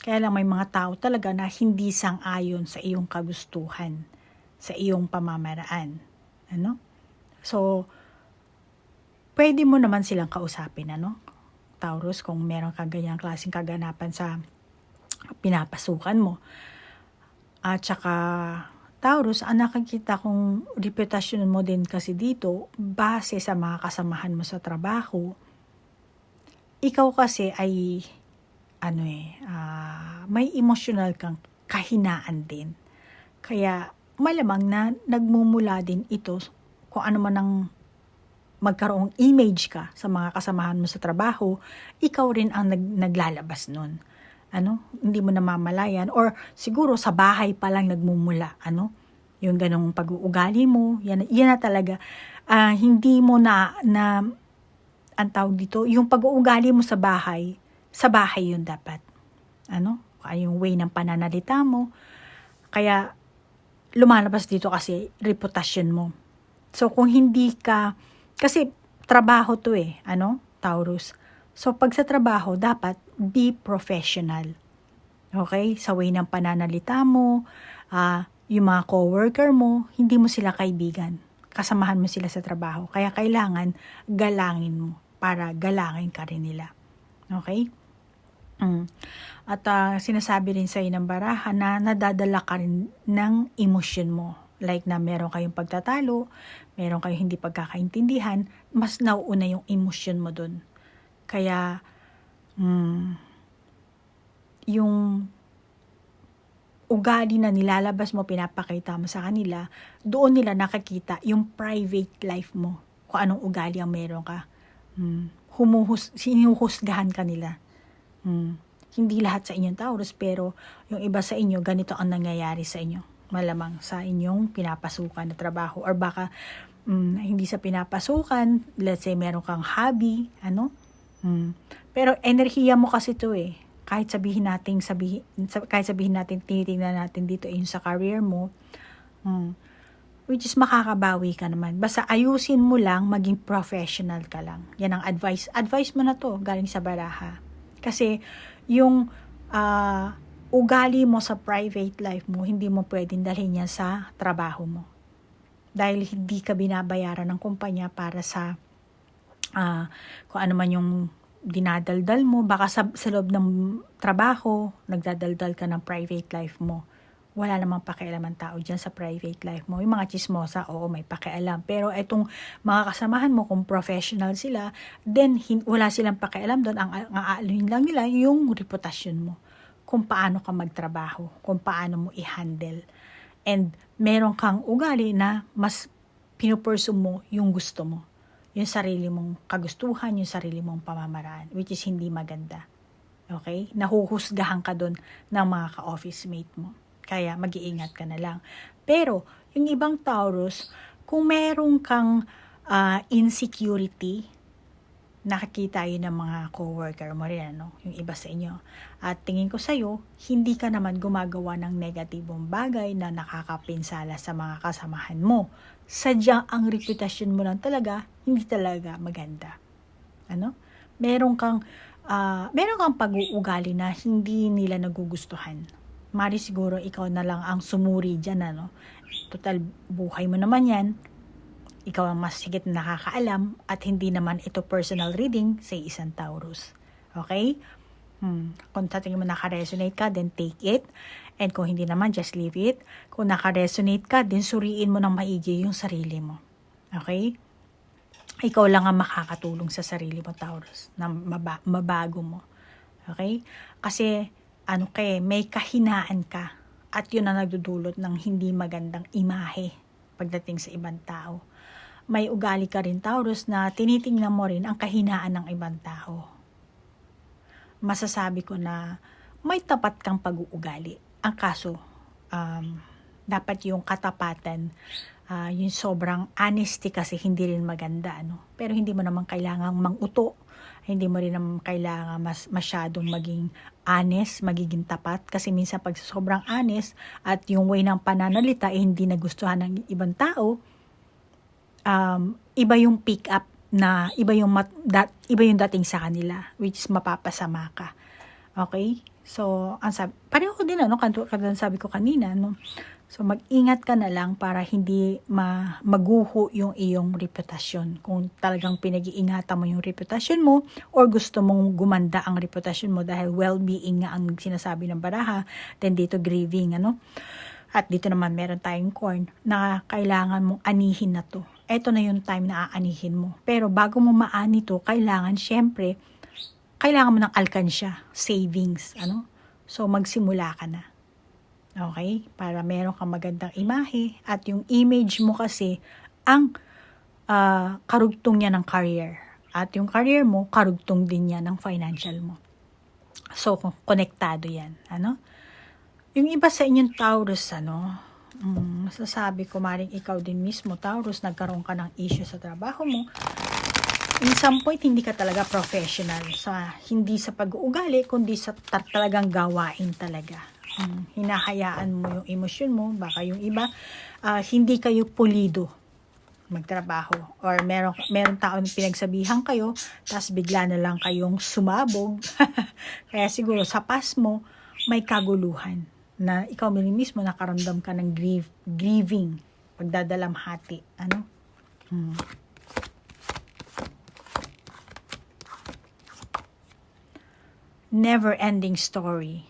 Kaya lang may mga tao talaga na hindi sang-ayon sa iyong kagustuhan, sa iyong pamamaraan. So, pwede mo naman silang kausapin, Taurus, kung meron kang ganyang klaseng kaganapan sa pinapasukan mo. At saka, Taurus, ang nakikita kong reputasyon mo din kasi dito, base sa mga kasamahan mo sa trabaho, ikaw kasi ay, may emotional kang kahinaan din. Kaya, malamang na nagmumula din ito kung ano man ang magkaroong image ka sa mga kasamahan mo sa trabaho, ikaw rin ang naglalabas nun. Hindi mo namamalayan, or siguro sa bahay pa lang nagmumula, yung ganong pag-uugali mo, yan na talaga, hindi mo na ang tawag dito, yung pag-uugali mo sa bahay yun dapat, yung way ng pananalita mo, kaya lumalabas dito kasi reputasyon mo So, kung hindi ka, kasi trabaho to Taurus. So, pag sa trabaho, dapat be professional. Okay? Sa way ng pananalita mo, yung mga coworker mo, hindi mo sila kaibigan. Kasamahan mo sila sa trabaho. Kaya kailangan galangin mo para galangin ka rin nila. Okay? At sinasabi rin sa'yo ng baraha na nadadala ka rin ng emosyon mo. Like na meron kayong pagtatalo, meron kayong hindi pagkakaintindihan, mas nauuna yung emosyon mo dun. Kaya, yung ugali na nilalabas mo, pinapakita mo sa kanila, doon nila nakakita yung private life mo. Kung anong ugali ang meron ka. Sinuhusgahan ka nila. Hindi lahat sa inyong Taurus, pero yung iba sa inyo, ganito ang nangyayari sa inyo. Malamang sa inyong pinapasukan na trabaho. Or baka hindi sa pinapasukan, let's say meron kang hobby, pero enerhiya mo kasi to kahit sabihin natin tinitingnan natin dito yung sa career mo, which is makakabawi ka naman. Basta ayusin mo lang, maging professional ka lang. Yan ang advice mo na to galing sa baraha. Kasi yung ugali mo sa private life mo, hindi mo pwedeng dalhin yan sa trabaho mo. Dahil hindi ka binabayaran ng kumpanya para sa kung ano man yung dinadaldal mo. Baka sa loob ng trabaho, nagdadaldal ka ng private life mo. Wala namang pakialam ang tao dyan sa private life mo. Yung mga chismosa, oo, may pakialam. Pero itong mga kasamahan mo, kung professional sila, then wala silang pakialam doon. Ang aaluhin lang nila yung reputasyon mo. Kung paano ka magtrabaho, kung paano mo i-handle. And meron kang ugali na mas pinupursue mo yung gusto mo. Yung sarili mong kagustuhan, yung sarili mong pamamaraan, which is hindi maganda. Okay? Nahuhusgahan ka doon ng mga ka-office mate mo. Kaya mag-iingat ka na lang. Pero, yung ibang Taurus, kung meron kang insecurity, nakikita yun ng mga coworker mo rin, yung iba sa inyo. At tingin ko sa'yo, hindi ka naman gumagawa ng negatibong bagay na nakakapinsala sa mga kasamahan mo. Sadyang ang reputasyon mo lang talaga, hindi talaga maganda. Meron kang pag-uugali na hindi nila nagugustuhan. Mari siguro ikaw na lang ang sumuri dyan, Total, buhay mo naman yan. Ikaw ang mas higit na nakakaalam at hindi naman ito personal reading sa isang Taurus. Okay? Kung sa tingin mo naka-resonate ka, then take it. And kung hindi naman, just leave it. Kung naka-resonate ka, then suriin mo ng maigi yung sarili mo. Okay? Ikaw lang ang makakatulong sa sarili mo, Taurus, na mabago mo. Okay? Kasi, may kahinaan ka. At yun ang nagdudulot ng hindi magandang imahe pagdating sa ibang tao. May ugali ka rin, Taurus, na tinitingnan mo rin ang kahinaan ng ibang tao. Masasabi ko na may tapat kang pag-uugali. Ang kaso, dapat yung katapatan, yung sobrang honesty kasi hindi rin maganda. Pero hindi mo naman kailangang manguto. Hindi mo rin naman kailangan masyadong maging honest, magiging tapat. Kasi minsan pag sobrang honest at yung way ng pananalita hindi nagustuhan ng ibang tao, iba yung pick up na iba yung dating sa kanila, which is mapapasama ka. Okay? So, pareho din sabi ko kanina, So, mag-ingat ka na lang para hindi maguho yung iyong reputasyon. Kung talagang pinag-iingatan mo yung reputasyon mo or gusto mong gumanda ang reputasyon mo dahil well-being nga ang sinasabi ng baraha, then dito grieving, At dito naman meron tayong corn na kailangan mong anihin na to. Ito na yung time na aanihin mo. Pero bago mo maani to, kailangan mo ng alkansya, savings, So, magsimula ka na. Okay? Para meron kang magandang imahe at yung image mo kasi ang karugtong niya ng career. At yung career mo, karugtong din niya ng financial mo. So, konektado yan. Yung iba sa inyong Taurus, masasabi ko maring ikaw din mismo, Taurus, nagkaroon ka ng issue sa trabaho mo. In some point, hindi ka talaga professional. Hindi sa pag-uugali, kundi sa talagang gawain talaga. Hinahayaan mo yung emosyon mo, baka yung iba, hindi kayo pulido. magtrabaho. Or meron tao na pinagsabihan kayo, tapos bigla na lang kayong sumabog. Kaya siguro sa past mo, may kaguluhan na ikaw mismo nakaramdam ka ng grieving, pagdadalamhati. Ano? Never-ending story.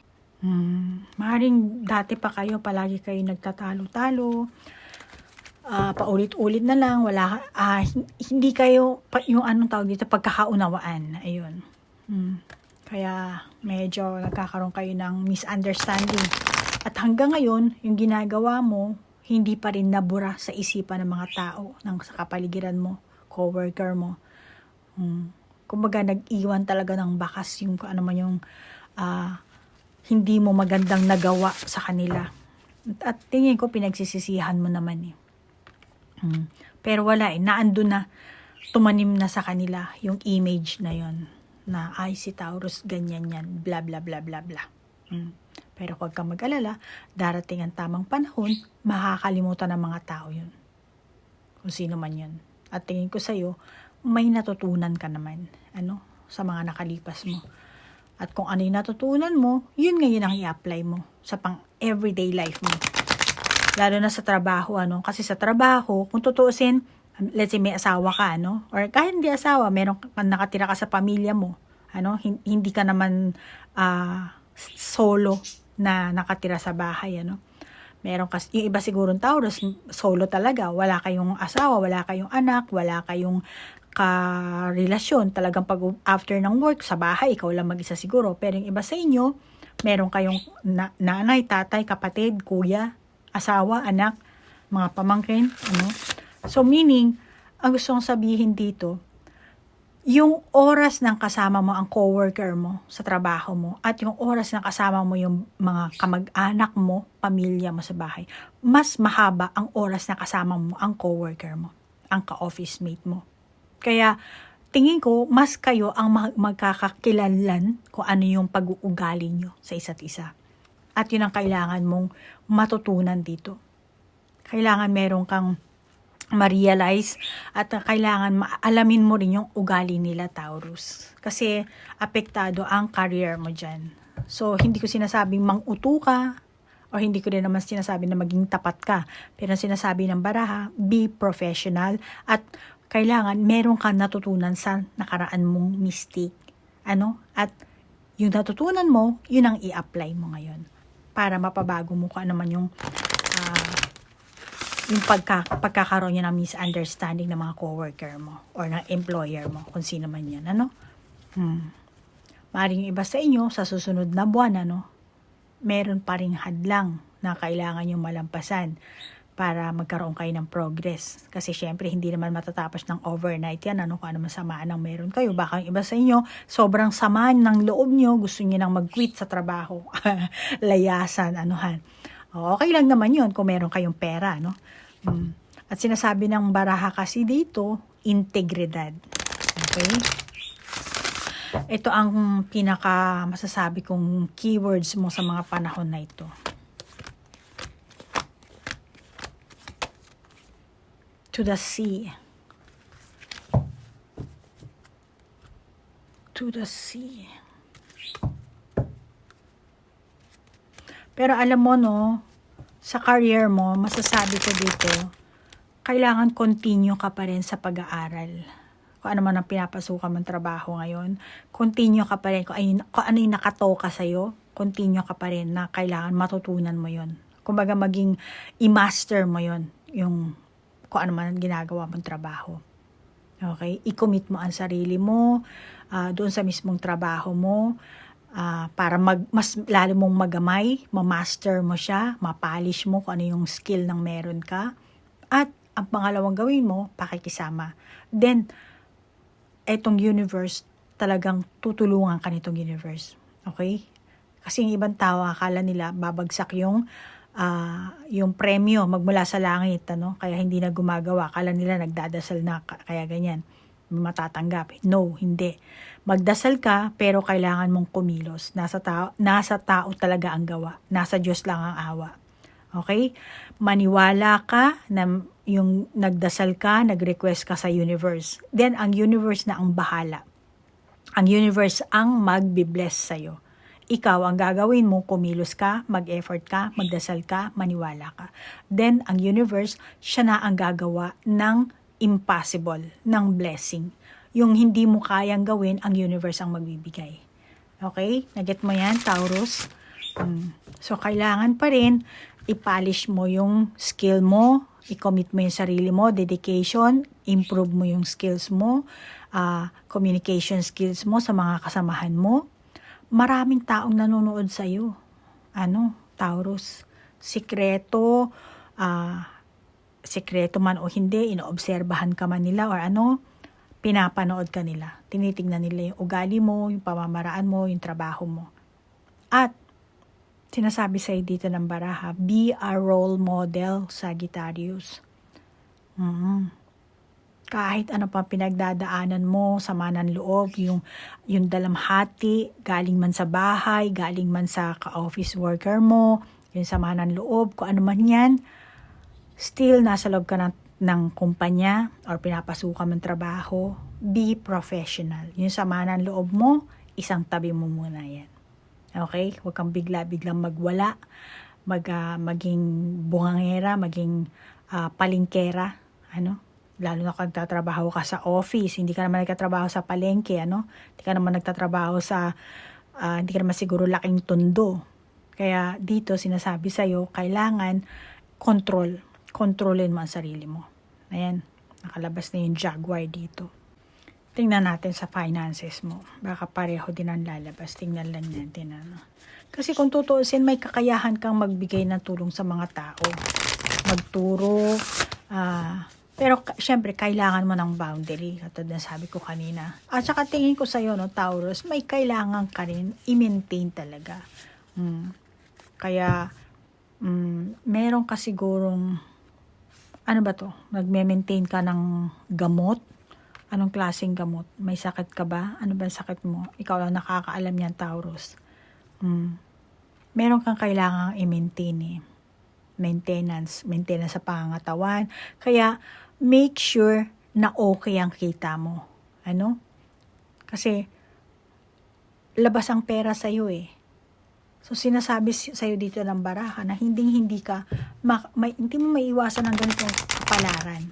Maaaring dati pa kayo, palagi kayo nagtatalo-talo, paulit-ulit na lang, hindi kayo, yung anong tawag dito, pagkakaunawaan. Ayun. Kaya medyo nagkakaroon kayo ng misunderstanding. At hanggang ngayon, yung ginagawa mo, hindi pa rin nabura sa isipan ng mga tao, sa kapaligiran mo, coworker mo. Kumbaga, nag-iwan talaga ng bakas yung ano man yung hindi mo magandang nagawa sa kanila. At tingin ko, pinagsisisihan mo naman eh. Pero wala eh, naandun na, tumanim na sa kanila yung image na yon na ay si Taurus ganyan yan, bla bla bla bla bla. Pero huwag kang mag-alala, darating ang tamang panahon, makakalimutan ng mga tao yun. Kung sino man yun. At tingin ko sa'yo, may natutunan ka naman, sa mga nakalipas mo. At kung ano yung natutunan mo, yun ngayon ang i-apply mo sa pang-everyday life mo. Lalo na sa trabaho, Kasi sa trabaho, kung tutuusin, let's say may asawa ka, Or kahit hindi asawa, meron nakatira ka sa pamilya mo, Hindi ka naman solo na nakatira sa bahay, Meron yung iba sigurong Taurus, solo talaga. Wala kayong asawa, wala kayong anak, wala kayong karelasyon. Talagang pag after ng work, sa bahay, ikaw lang mag-isa siguro. Pero yung iba sa inyo, meron kayong nanay, tatay, kapatid, kuya, asawa, anak, mga pamangkin. So meaning, ang gusto kong sabihin dito, yung oras ng kasama mo ang coworker mo sa trabaho mo at yung oras ng kasama mo yung mga kamag-anak mo, pamilya mo sa bahay, mas mahaba ang oras na kasama mo ang coworker mo, ang ka-office mate mo. Kaya tingin ko mas kayo ang magkakakilanlan kung ano yung pag-uugali nyo sa isa't isa. At yun ang kailangan mong matutunan dito. Kailangan meron kang ma-realize at kailangan alamin mo rin yung ugali nila, Taurus. Kasi apektado ang career mo dyan. So, hindi ko sinasabing mang-uto ka o hindi ko rin naman sinasabi na maging tapat ka. Pero sinasabi ng baraha, be professional at kailangan meron kang natutunan sa nakaraan mong mistake. At yung natutunan mo, yun ang i-apply mo ngayon para mapabago mo kung ano man yung pagkakaroon niya ng misunderstanding ng mga coworker mo or ng employer mo, kung sino man yan, Maaaring yung iba sa inyo, sa susunod na buwan, meron pa ring hadlang na kailangan yung malampasan para magkaroon kayo ng progress. Kasi syempre, hindi naman matatapos ng overnight yan, kung ano masamaan ang meron kayo. Baka yung iba sa inyo, sobrang samaan ng loob nyo, gusto nyo nang mag-quit sa trabaho. Layasan, Okay lang naman yun kung meron kayong pera, At sinasabi ng baraha kasi dito, integridad. Okay? Ito ang pinaka masasabi kong keywords mo sa mga panahon na ito. To the sea. To the sea. Pero alam mo, sa career mo, masasabi ko dito, kailangan continue ka pa rin sa pag-aaral. Kung ano man ang pinapasukan mong trabaho ngayon, continue ka pa rin. Kung ano yung nakatoka sa'yo, continue ka pa rin na kailangan matutunan mo yon. Kumbaga maging i-master mo yon, yung kung ano man ang ginagawa mong trabaho. Okay? I-commit mo ang sarili mo doon sa mismong trabaho mo, para mas lalo mong magamay, ma-master mo siya, ma-polish mo kung ano yung skill ng meron ka. At ang pangalawang gawin mo, pakikisama. Then, etong universe, talagang tutulungan ka nitong universe. Okay? Kasi yung ibang tao, akala nila babagsak yung premyo magmula sa langit, kaya hindi na gumagawa. Akala nila nagdadasal na, kaya ganyan. Matatanggap. No, hindi. Magdasal ka, pero kailangan mong kumilos. Nasa tao talaga ang gawa. Nasa Diyos lang ang awa. Okay? Maniwala ka na yung nagdasal ka, nag-request ka sa universe. Then, ang universe na ang bahala. Ang universe ang magbi-bless sa'yo. Ikaw, ang gagawin mo, kumilos ka, mag-effort ka, magdasal ka, maniwala ka. Then, ang universe, siya na ang gagawa ng impossible, ng blessing. Yung hindi mo kayang gawin, ang universe ang magbibigay. Okay? Naget mo yan, Taurus? So, kailangan pa rin i-polish mo yung skill mo, i-commit mo yung sarili mo, dedication, improve mo yung skills mo, communication skills mo sa mga kasamahan mo. Maraming taong nanonood sa'yo. Taurus? Sikreto man o hindi, inoobserbahan ka man nila or pinapanood ka nila. Tinitingnan nila yung ugali mo, yung pamamaraan mo, yung trabaho mo. At sinasabi sa'yo dito ng baraha, be a role model, Sagittarius. Kahit ano pa pinagdadaanan mo, sama ng loob, yung dalamhati, galing man sa bahay, galing man sa ka-office worker mo, yung sama ng loob, kung ano man yan, still nasa loob ka ng kumpanya or pinapasukan ng trabaho, be professional. Yung sama ng loob mo, isang tabi mo muna yan. Okay? Huwag kang bigla-biglang magwala, maging bungangera, maging palingkera, Lalo na kung nagtatrabaho ka sa office, hindi ka naman nagtatrabaho sa palengke, Hindi ka naman nagtatrabaho hindi ka naman siguro laking tundo. Kaya dito sinasabi sa'yo, kailangan kontrolin mo ang sarili mo. Ayan, nakalabas na yung Jaguar dito. Tingnan natin sa finances mo. Baka pareho din ang lalabas. Tingnan lang natin. Kasi kung tutuusin, may kakayahan kang magbigay ng tulong sa mga tao. Magturo. Pero syempre, kailangan mo ng boundary. Katulad na sabi ko kanina. At saka tingin ko sa'yo, Taurus, may kailangan ka rin i-maintain talaga. Kaya, meron ka sigurong, magme-maintain ka ng gamot. Anong klaseng gamot? May sakit ka ba? Ano ba sakit mo? Ikaw lang nakakaalam yan, Taurus. Meron kang kailangang i-maintain Maintenance sa pangangatawan. Kaya, make sure na okay ang kita mo. Kasi, labas ang pera sa'yo So, sinasabi sa'yo dito ng baraha na hindi mo maiiwasan ng ganitong kapalaran.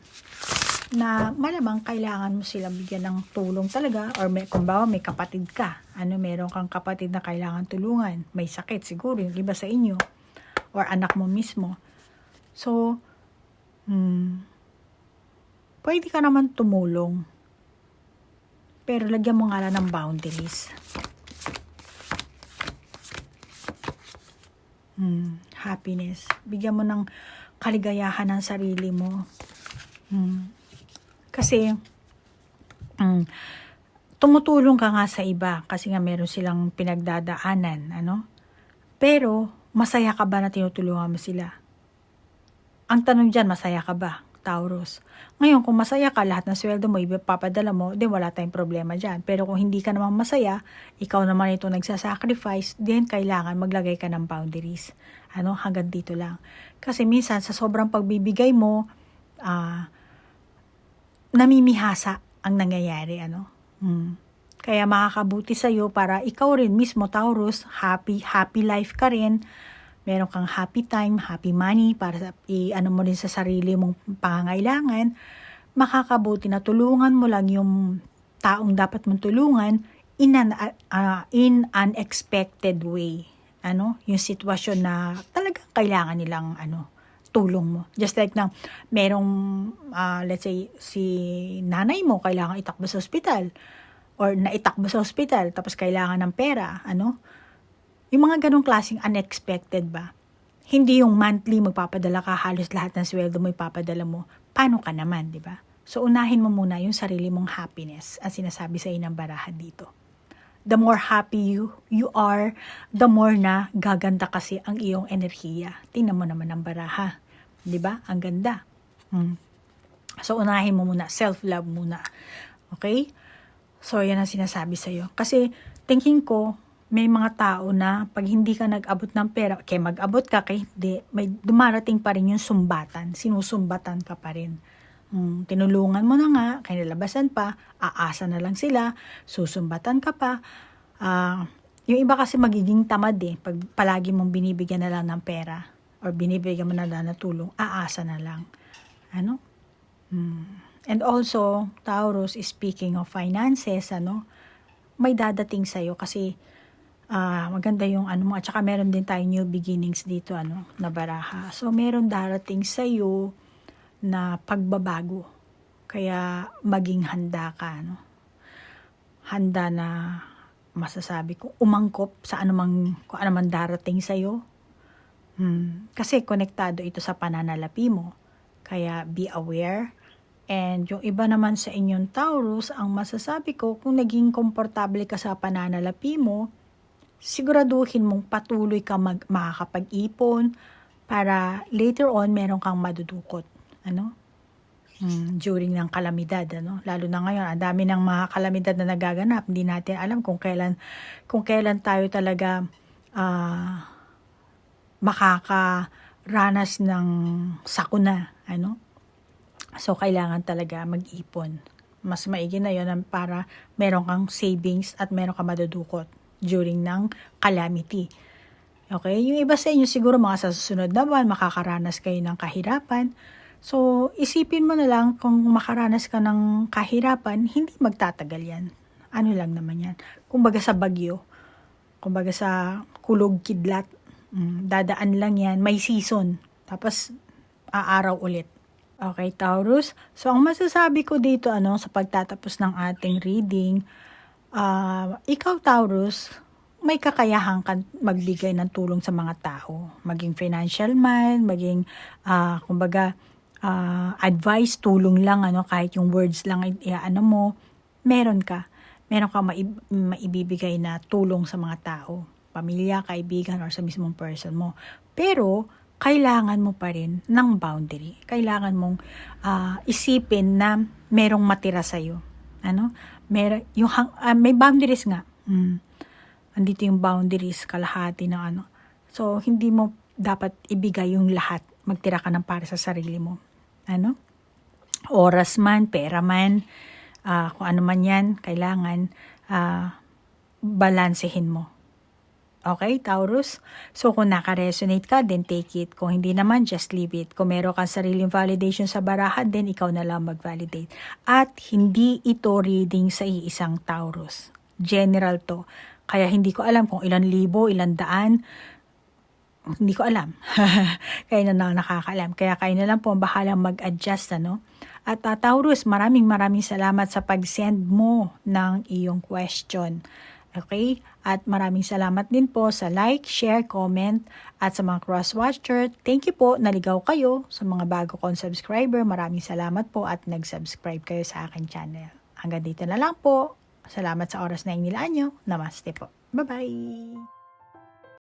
Na malamang kailangan mo silang bigyan ng tulong talaga or kung may kapatid ka, meron kang kapatid na kailangan tulungan, may sakit siguro yung iba sa inyo or anak mo mismo. So, pwede ka naman tumulong pero lagyan mo nga lang ng boundaries. Happiness. Bigyan mo ng kaligayahan ng sarili mo. Kasi, tumutulong ka nga sa iba kasi nga meron silang pinagdadaanan, Pero, masaya ka ba na tinutulungan mo sila? Ang tanong dyan, masaya ka ba, Taurus? Ngayon, kung masaya ka, lahat ng sweldo mo, ipapadala mo, then wala tayong problema dyan. Pero kung hindi ka naman masaya, ikaw naman ito nagsasacrifice, then kailangan maglagay ka ng boundaries. Hanggang dito lang. Kasi minsan, sa sobrang pagbibigay mo, namimihasa ang nangyayari, Kaya makakabuti sa'yo para ikaw rin mismo, Taurus, happy life ka rin. Meron kang happy time, happy money para mo rin sa sarili mong pangangailangan. Makakabuti na tulungan mo lang yung taong dapat mong tulungan in an unexpected way. Yung sitwasyon na talagang kailangan nilang tulong mo. Just like na merong, let's say, si nanay mo kailangan itakbo sa ospital or naitakbo sa ospital tapos kailangan ng pera, Yung mga ganong klaseng unexpected ba? Hindi yung monthly magpapadala ka, halos lahat ng sweldo mo ipapadala mo. Paano ka naman, di ba? So, unahin mo muna yung sarili mong happiness, ang sinasabi sa inang baraha dito. The more happy you are, the more na gaganda kasi ang iyong enerhiya. Tingnan mo naman ang baraha. Di ba? Ang ganda. So, unahin mo muna. Self-love muna. Okay? So, yan ang sinasabi sa'yo. Kasi, thinking ko, may mga tao na pag hindi ka nag-abot ng pera, kaya mag-abot ka, kaya hindi, may dumarating pa rin yung sumbatan, sinusumbatan ka pa rin. Tinulungan mo na nga, kinalabasan pa, aasa na lang sila, susumbatan ka pa. Yung iba kasi magiging tamad pag palagi mong binibigyan na lang ng pera or binibigyan mo na lang ng tulong, aasa na lang. Ano? And also, Taurus, speaking of finances, may dadating sa'yo kasi maganda yung mo, at saka meron din tayong new beginnings dito, na baraha. So, meron darating sa'yo na pagbabago. Kaya, maging handa ka, Handa na, masasabi ko, umangkop sa kung anumang darating sa'yo. Kasi, konektado ito sa pananalapi mo. Kaya, be aware. And yung iba naman sa inyong Taurus, ang masasabi ko, kung naging komportable ka sa pananalapi mo, siguraduhin mong patuloy ka makakapag-ipon para later on meron kang madudukot. During ng kalamidad, Lalo na ngayon, ang dami ng mga kalamidad na nagaganap. Hindi natin alam kung kailan tayo talaga makakaranas ng sakuna, So, kailangan talaga mag-ipon. Mas maigi na yun para meron kang savings at meron kang madudukot during ng calamity. Okay? Yung iba sa inyo siguro mga sa susunod na buwan, makakaranas kayo ng kahirapan. So, isipin mo na lang kung makaranas ka ng kahirapan, hindi magtatagal yan. Ano lang naman yan. Kumbaga sa bagyo, kumbaga sa kulog kidlat, dadaan lang yan, may season. Tapos, aaraw ulit. Okay, Taurus? So, ang masasabi ko dito, sa pagtatapos ng ating reading, ikaw, Taurus, may kakayahan kang magbigay ng tulong sa mga tao. Maging financial man, maging, advice, tulong lang, kahit yung words lang, mo, meron ka maibibigay na tulong sa mga tao. Pamilya, kaibigan, or sa mismong person mo. Pero, kailangan mo pa rin ng boundary. Kailangan mong isipin na merong matira sa'yo. May boundaries nga. Andito yung boundaries, kalahati ng So, hindi mo dapat ibigay yung lahat. Magtira ka ng para sa sarili mo. Oras man, pera man, kung ano man yan, kailangan balansehin mo. Okay, Taurus? So, kung naka-resonate ka, then take it. Kung hindi naman, just leave it. Kung meron kang sariling validation sa barahan, then ikaw na lang mag-validate. At hindi ito reading sa iisang Taurus. General to. Kaya hindi ko alam kung ilan libo, ilan daan. Hindi ko alam. Kaya na nakakaalam. Kaya kayo na lang po bahalang mag-adjust, At Taurus, maraming salamat sa pag-send mo ng iyong question. Okay? At maraming salamat din po sa like, share, comment, at sa mga cross-watcher. Thank you po, naligaw kayo. Sa mga bago kong subscriber, maraming salamat po at nag-subscribe kayo sa akin channel. Hanggang dito na lang po. Salamat sa oras na inilaan nyo. Namaste po. Bye-bye!